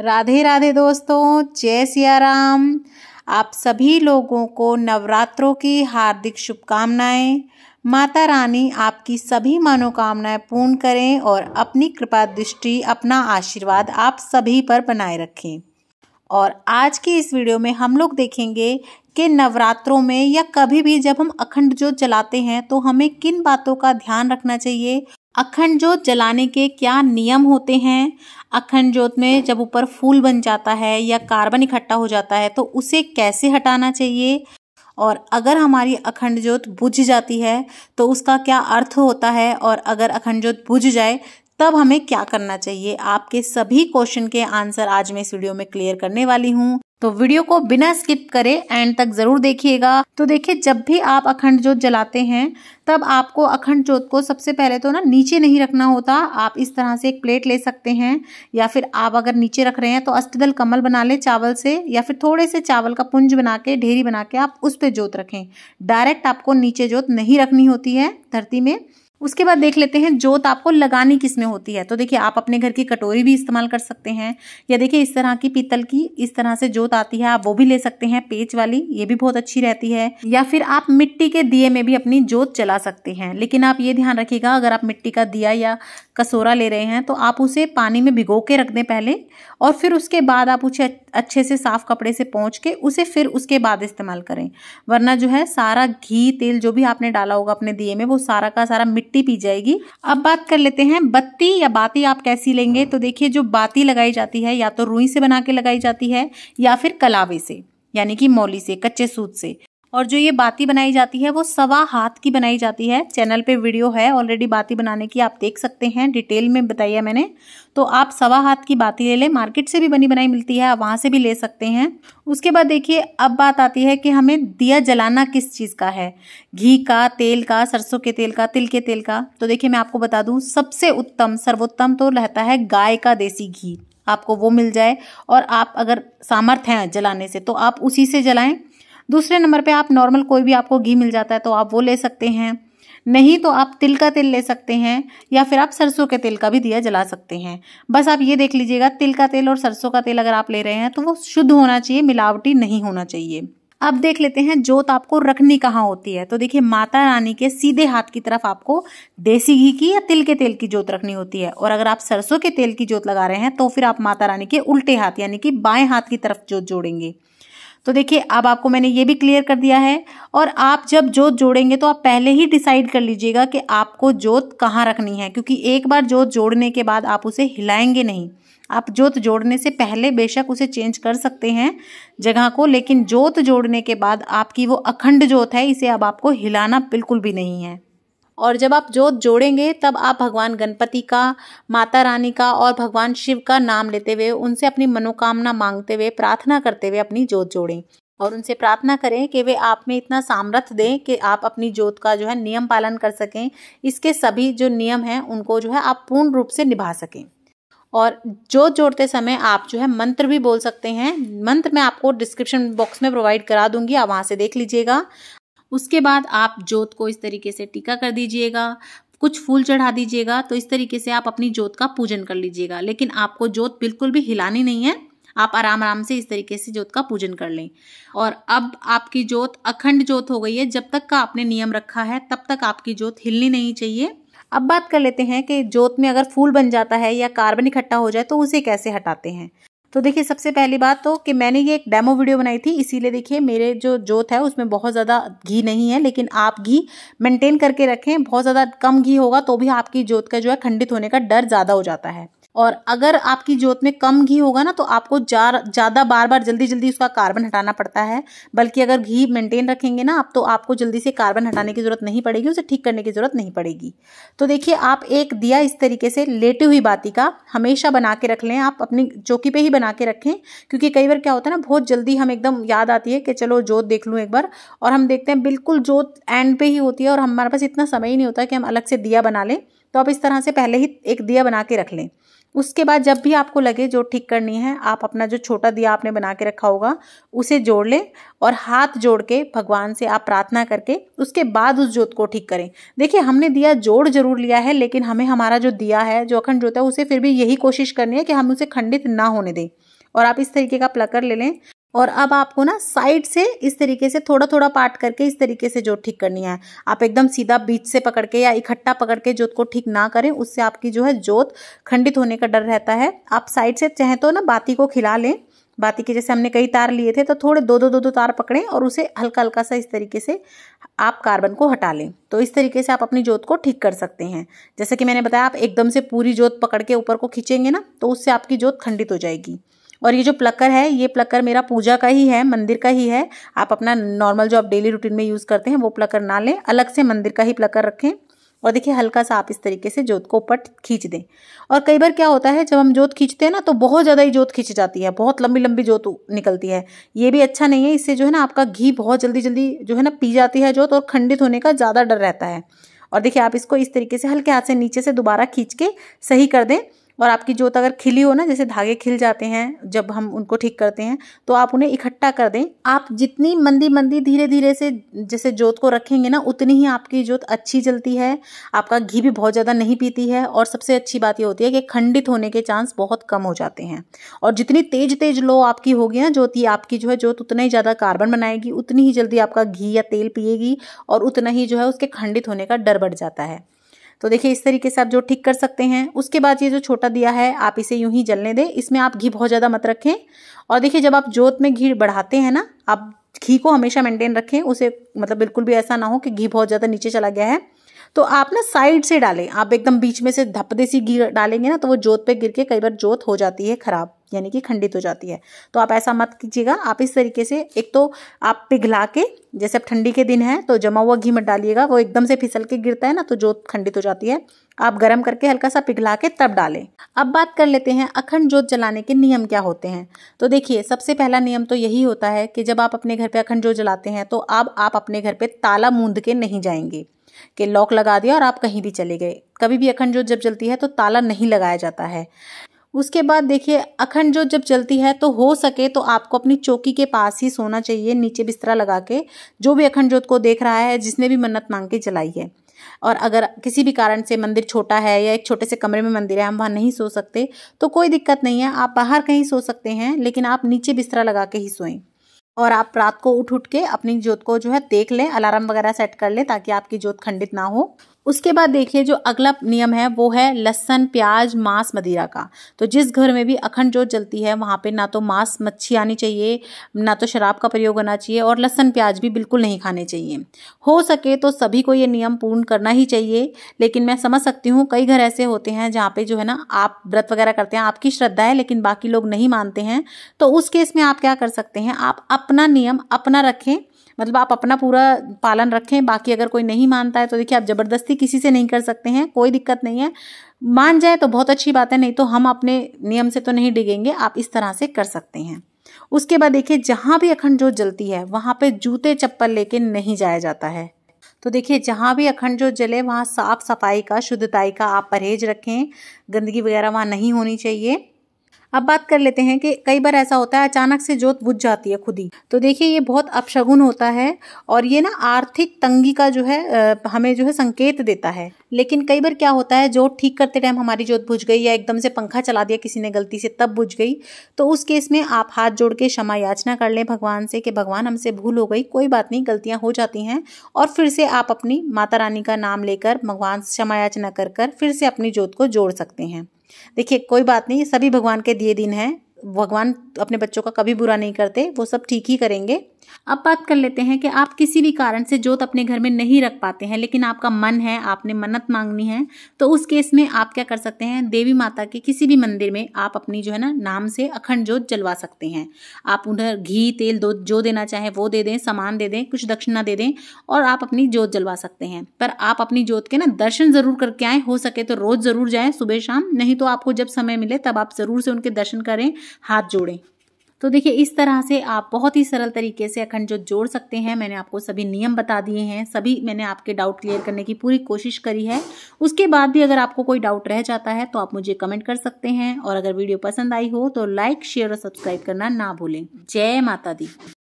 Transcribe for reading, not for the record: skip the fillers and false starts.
राधे राधे दोस्तों, जय सिया राम। आप सभी लोगों को नवरात्रों की हार्दिक शुभकामनाएं। माता रानी आपकी सभी मनोकामनाएं पूर्ण करें और अपनी कृपा दृष्टि, अपना आशीर्वाद आप सभी पर बनाए रखें। और आज की इस वीडियो में हम लोग देखेंगे कि नवरात्रों में या कभी भी जब हम अखंड ज्योत जलाते हैं तो हमें किन बातों का ध्यान रखना चाहिए, अखंड ज्योत जलाने के क्या नियम होते हैं, अखंड ज्योत में जब ऊपर फूल बन जाता है या कार्बन इकट्ठा हो जाता है तो उसे कैसे हटाना चाहिए, और अगर हमारी अखंड ज्योत बुझ जाती है तो उसका क्या अर्थ होता है, और अगर अखंड ज्योत बुझ जाए तब हमें क्या करना चाहिए। आपके सभी क्वेश्चन के आंसर आज मैं इस वीडियो में क्लियर करने वाली हूँ, तो वीडियो को बिना स्किप करे एंड तक जरूर देखिएगा। तो देखिए, जब भी आप अखंड ज्योत जलाते हैं तब आपको अखंड ज्योत को सबसे पहले तो ना नीचे नहीं रखना होता। आप इस तरह से एक प्लेट ले सकते हैं, या फिर आप अगर नीचे रख रहे हैं तो अष्टदल कमल बना ले चावल से, या फिर थोड़े से चावल का पुंज बना के ढेरी बना के आप उस पर ज्योत रखें। डायरेक्ट आपको नीचे ज्योत नहीं रखनी होती है धरती में। उसके बाद देख लेते हैं ज्योत आपको लगानी किस में होती है। तो देखिए, आप अपने घर की कटोरी भी इस्तेमाल कर सकते हैं, या देखिए इस तरह की पीतल की इस तरह से ज्योत आती है, आप वो भी ले सकते हैं, पेच वाली, ये भी बहुत अच्छी रहती है। या फिर आप मिट्टी के दिए में भी अपनी ज्योत जला सकते हैं। लेकिन आप ये ध्यान रखिएगा, अगर आप मिट्टी का दिया या कसोरा ले रहे हैं तो आप उसे पानी में भिगो के रख दें पहले, और फिर उसके बाद आप उसे अच्छे से साफ कपड़े से पोंछ के उसे फिर उसके बाद इस्तेमाल करें। वरना जो है सारा घी तेल जो भी आपने डाला होगा अपने दिए में वो सारा का सारा मिट्टी पी जाएगी। अब बात कर लेते हैं बत्ती या बाती आप कैसी लेंगे। तो देखिए, जो बाती लगाई जाती है या तो रुई से बना के लगाई जाती है या फिर कलावे से, यानी कि मौली से, कच्चे सूत से। और जो ये बाती बनाई जाती है वो 1.25 हाथ की बनाई जाती है। चैनल पे वीडियो है ऑलरेडी बाती बनाने की, आप देख सकते हैं, डिटेल में बताइए मैंने। तो आप 1.25 हाथ की बाती ले लें, मार्केट से भी बनी बनाई मिलती है, आप वहां से भी ले सकते हैं। उसके बाद देखिए, अब बात आती है कि हमें दिया जलाना किस चीज का है, घी का, तेल का, सरसों के तेल का, तिल के तेल का। तो देखिए, मैं आपको बता दूं, सबसे उत्तम सर्वोत्तम तो रहता है गाय का देसी घी। आपको वो मिल जाए और आप अगर सामर्थ्य है जलाने से तो आप उसी से जलाएं। दूसरे नंबर पे आप नॉर्मल कोई भी आपको घी मिल जाता है तो आप वो ले सकते हैं, नहीं तो आप तिल का तेल ले सकते हैं, या फिर आप सरसों के तेल का भी दिया जला सकते हैं। बस आप ये देख लीजिएगा, तिल का तेल और सरसों का तेल अगर आप ले रहे हैं तो वो शुद्ध होना चाहिए, मिलावटी नहीं होना चाहिए। अब देख लेते हैं ज्योत आपको रखनी कहाँ होती है। तो देखिए, माता रानी के सीधे हाथ की तरफ आपको देसी घी की या तिल के तेल की ज्योत रखनी होती है, और अगर आप सरसों के तेल की ज्योत लगा रहे हैं तो फिर आप माता रानी के उल्टे हाथ यानी कि बाएं हाथ की तरफ ज्योत जोड़ेंगे। तो देखिए, अब आपको मैंने ये भी क्लियर कर दिया है। और आप जब ज्योत जोड़ेंगे तो आप पहले ही डिसाइड कर लीजिएगा कि आपको ज्योत कहाँ रखनी है, क्योंकि एक बार ज्योत जोड़ने के बाद आप उसे हिलाएंगे नहीं। आप ज्योत जोड़ने से पहले बेशक उसे चेंज कर सकते हैं जगह को, लेकिन ज्योत जोड़ने के बाद आपकी वो अखंड ज्योत है, इसे अब आपको हिलाना बिल्कुल भी नहीं है। और जब आप ज्योत जोड़ेंगे तब आप भगवान गणपति का, माता रानी का और भगवान शिव का नाम लेते हुए उनसे अपनी मनोकामना मांगते हुए, प्रार्थना करते हुए अपनी ज्योत जोड़ें, और उनसे प्रार्थना करें कि वे आप में इतना सामर्थ्य दें कि आप अपनी ज्योत का जो है नियम पालन कर सकें। इसके सभी जो नियम हैं उनको जो है आप पूर्ण रूप से निभा सकें। और ज्योत जोड़ते समय आप जो है मंत्र भी बोल सकते हैं। मंत्र मैं आपको डिस्क्रिप्शन बॉक्स में प्रोवाइड करा दूंगी, आप वहां से देख लीजिएगा। उसके बाद आप ज्योत को इस तरीके से टीका कर दीजिएगा, कुछ फूल चढ़ा दीजिएगा। तो इस तरीके से आप अपनी ज्योत का पूजन कर लीजिएगा, लेकिन आपको ज्योत बिल्कुल भी हिलानी नहीं है। आप आराम आराम से इस तरीके से ज्योत का पूजन कर लें। और अब आपकी ज्योत अखंड ज्योत हो गई है। जब तक का आपने नियम रखा है तब तक आपकी ज्योत हिलनी नहीं चाहिए। अब बात कर लेते हैं कि ज्योत में अगर फूल बन जाता है या कार्बन इकट्ठा हो जाए तो उसे कैसे हटाते हैं। तो देखिए, सबसे पहली बात तो कि मैंने ये एक डेमो वीडियो बनाई थी, इसीलिए देखिए मेरे जो ज्योत है उसमें बहुत ज़्यादा घी नहीं है, लेकिन आप घी मेंटेन करके रखें। बहुत ज़्यादा कम घी होगा तो भी आपकी ज्योत का जो है खंडित होने का डर ज़्यादा हो जाता है। और अगर आपकी ज्योत में कम घी होगा ना तो आपको ज़्यादा बार बार जल्दी जल्दी उसका कार्बन हटाना पड़ता है। बल्कि अगर घी मेंटेन रखेंगे ना आप, तो आपको जल्दी से कार्बन हटाने की जरूरत नहीं पड़ेगी, उसे ठीक करने की जरूरत नहीं पड़ेगी। तो देखिए, आप एक दिया इस तरीके से लेटी हुई बाती का हमेशा बना के रख लें। आप अपनी चौकी पे ही बना के रखें, क्योंकि कई बार क्या होता है ना, बहुत जल्दी हम एकदम याद आती है कि चलो ज्योत देख लूँ एक बार, और हम देखते हैं बिल्कुल ज्योत एंड पे ही होती है और हमारे पास इतना समय ही नहीं होता कि हम अलग से दिया बना लें। तो आप इस तरह से पहले ही एक दिया बना के रख लें। उसके बाद जब भी आपको लगे जोत ठीक करनी है, आप अपना जो छोटा दिया आपने बना के रखा होगा उसे जोड़ लें और हाथ जोड़ के भगवान से आप प्रार्थना करके उसके बाद उस जोत को ठीक करें। देखिए, हमने दिया जोड़ जरूर लिया है, लेकिन हमें हमारा जो दिया है, जो अखंड जोत है, उसे फिर भी यही कोशिश करनी है कि हम उसे खंडित ना होने दें। और आप इस तरीके का प्लकर ले लें और अब आपको ना साइड से इस तरीके से थोड़ा थोड़ा पार्ट करके इस तरीके से जोत ठीक करनी है। आप एकदम सीधा बीच से पकड़ के या इकट्ठा पकड़ के जोत को ठीक ना करें, उससे आपकी जो है जोत खंडित होने का डर रहता है। आप साइड से चाहे तो ना बाती को खिला लें। बाती के जैसे हमने कई तार लिए थे तो थोड़े दो तार पकड़ें और उसे हल्का हल्का सा इस तरीके से आप कार्बन को हटा लें। तो इस तरीके से आप अपनी जोत को ठीक कर सकते हैं। जैसे कि मैंने बताया, आप एकदम से पूरी जोत पकड़ के ऊपर को खींचेंगे ना तो उससे आपकी जोत खंडित हो जाएगी। और ये जो प्लकर है, ये प्लकर मेरा पूजा का ही है, मंदिर का ही है। आप अपना नॉर्मल जो आप डेली रूटीन में यूज करते हैं वो प्लकर ना लें, अलग से मंदिर का ही प्लकर रखें। और देखिए, हल्का सा आप इस तरीके से जोत को ऊपर खींच दें। और कई बार क्या होता है, जब हम जोत खींचते हैं ना तो बहुत ज्यादा ही जोत खींच जाती है, बहुत लंबी लंबी जोत निकलती है। ये भी अच्छा नहीं है। इससे जो है ना आपका घी बहुत जल्दी जल्दी जो है ना पी जाती है जोत और खंडित होने का ज्यादा डर रहता है। और देखिए, आप इसको इस तरीके से हल्के हाथ से नीचे से दोबारा खींच के सही कर दें। और आपकी जोत अगर खिली हो ना, जैसे धागे खिल जाते हैं जब हम उनको ठीक करते हैं, तो आप उन्हें इकट्ठा कर दें। आप जितनी मंदी मंदी धीरे धीरे से जैसे जोत को रखेंगे ना, उतनी ही आपकी जोत अच्छी जलती है, आपका घी भी बहुत ज़्यादा नहीं पीती है। और सबसे अच्छी बात ये होती है कि खंडित होने के चांस बहुत कम हो जाते हैं। और जितनी तेज तेज लो आपकी होगी ना जोत, आपकी जो है जोत उतना ही ज़्यादा कार्बन बनाएगी, उतनी ही जल्दी आपका घी या तेल पिएगी और उतना ही जो है उसके खंडित होने का डर बढ़ जाता है। तो देखिए, इस तरीके से आप जो ठीक कर सकते हैं। उसके बाद ये जो छोटा दिया है, आप इसे यूं ही जलने दें। इसमें आप घी बहुत ज़्यादा मत रखें। और देखिए, जब आप जोत में घी बढ़ाते हैं ना, आप घी को हमेशा मेंटेन रखें। उसे मतलब बिल्कुल भी ऐसा ना हो कि घी बहुत ज़्यादा नीचे चला गया है। तो आप ना साइड से डालें। आप एकदम बीच में से धपदे सी घी डालेंगे ना तो वो जोत पे गिर के कई बार जोत हो जाती है खराब, यानी कि खंडित हो जाती है। तो आप ऐसा मत कीजिएगा। आप इस तरीके से एक तो आप पिघला के, जैसे अब ठंडी के दिन है तो जमा हुआ घी मत डालिएगा, वो एकदम से फिसल के गिरता है ना तो जोत खंडित हो जाती है। आप गर्म करके हल्का सा पिघला के तब डालें। अब बात कर लेते हैं अखंड जोत जलाने के नियम क्या होते हैं। तो देखिए, सबसे पहला नियम तो यही होता है कि जब आप अपने घर पे अखंड जोत जलाते हैं तो अब आप अपने घर पे ताला मूंद के नहीं जाएंगे कि लॉक लगा दिया और आप कहीं भी चले गए। कभी भी अखंड जोत जब जलती है तो ताला नहीं लगाया जाता है। उसके बाद देखिए, अखंड जोत जब जलती है तो हो सके तो आपको अपनी चौकी के पास ही सोना चाहिए, नीचे बिस्तरा लगा के। जो भी अखंड जोत को देख रहा है, जिसने भी मन्नत मांग के जलाई है, और अगर किसी भी कारण से मंदिर छोटा है या एक छोटे से कमरे में मंदिर है, हम वहाँ नहीं सो सकते, तो कोई दिक्कत नहीं है, आप बाहर कहीं सो सकते हैं, लेकिन आप नीचे बिस्तरा लगा के ही सोएं। और आप रात को उठ के अपनी जोत को जो है देख लें, अलार्म वगैरह सेट कर लें ताकि आपकी जोत खंडित ना हो। उसके बाद देखिए, जो अगला नियम है वो है लहसुन, प्याज, मांस, मदिरा का। तो जिस घर में भी अखंड जोत जलती है वहां पे ना तो मांस मच्छी आनी चाहिए, ना तो शराब का प्रयोग होना चाहिए, और लहसुन प्याज भी बिल्कुल नहीं खाने चाहिए। हो सके तो सभी को ये नियम पूर्ण करना ही चाहिए। लेकिन मैं समझ सकती हूँ कई घर ऐसे होते हैं जहाँ पे जो है ना आप व्रत वगैरह करते हैं, आपकी श्रद्धा है लेकिन बाकी लोग नहीं मानते हैं। तो उस केस में आप क्या कर सकते हैं, आप अपना नियम अपना रखें, मतलब आप अपना पूरा पालन रखें। बाकी अगर कोई नहीं मानता है तो देखिए, आप जबरदस्ती किसी से नहीं कर सकते हैं, कोई दिक्कत नहीं है। मान जाए तो बहुत अच्छी बात है, नहीं तो हम अपने नियम से तो नहीं डिगेंगे। आप इस तरह से कर सकते हैं। उसके बाद देखिए, जहां भी अखंड जोत जलती है वहां पे जूते चप्पल लेके नहीं जाया जाता है। तो देखिए, जहां भी अखंड जोत जले वहां साफ सफाई का, शुद्धताई का आप परहेज रखें। गंदगी वगैरह वहां नहीं होनी चाहिए। अब बात कर लेते हैं कि कई बार ऐसा होता है अचानक से जोत बुझ जाती है खुद ही। तो देखिए, ये बहुत अपशगुन होता है और ये ना आर्थिक तंगी का जो है हमें जो है संकेत देता है। लेकिन कई बार क्या होता है, जोत ठीक करते टाइम हमारी जोत बुझ गई या एकदम से पंखा चला दिया किसी ने गलती से तब बुझ गई, तो उस केस में आप हाथ जोड़ के क्षमा याचना कर लें भगवान से कि भगवान हमसे भूल हो गई, कोई बात नहीं, गलतियां हो जाती हैं। और फिर से आप अपनी माता रानी का नाम लेकर भगवान से क्षमा याचना कर कर फिर से अपनी जोत को जोड़ सकते हैं। देखिए, कोई बात नहीं, सभी भगवान के दिए दिन हैं, भगवान अपने बच्चों का कभी बुरा नहीं करते, वो सब ठीक ही करेंगे। अब बात कर लेते हैं कि आप किसी भी कारण से जोत अपने घर में नहीं रख पाते हैं, लेकिन आपका मन है, आपने मन्नत मांगनी है, तो उस केस में आप क्या कर सकते हैं, देवी माता के किसी भी मंदिर में आप अपनी जो है ना नाम से अखंड जोत जलवा सकते हैं। आप उन्हें घी तेल जो देना चाहे वो दे दें, सामान दे दें, कुछ दक्षिणा दे दें और आप अपनी जोत जलवा सकते हैं। पर आप अपनी जोत के ना दर्शन जरूर करके आए, हो सके तो रोज जरूर जाएं, सुबह शाम, नहीं तो आपको जब समय मिले तब आप जरूर से उनके दर्शन करें, हाथ जोड़ें। तो देखिए इस तरह से आप बहुत ही सरल तरीके से अखंड ज्योत जोड़ सकते हैं। मैंने आपको सभी नियम बता दिए हैं, सभी मैंने आपके डाउट क्लियर करने की पूरी कोशिश करी है। उसके बाद भी अगर आपको कोई डाउट रह जाता है तो आप मुझे कमेंट कर सकते हैं, और अगर वीडियो पसंद आई हो तो लाइक, शेयर और सब्सक्राइब करना ना भूलें। जय माता दी।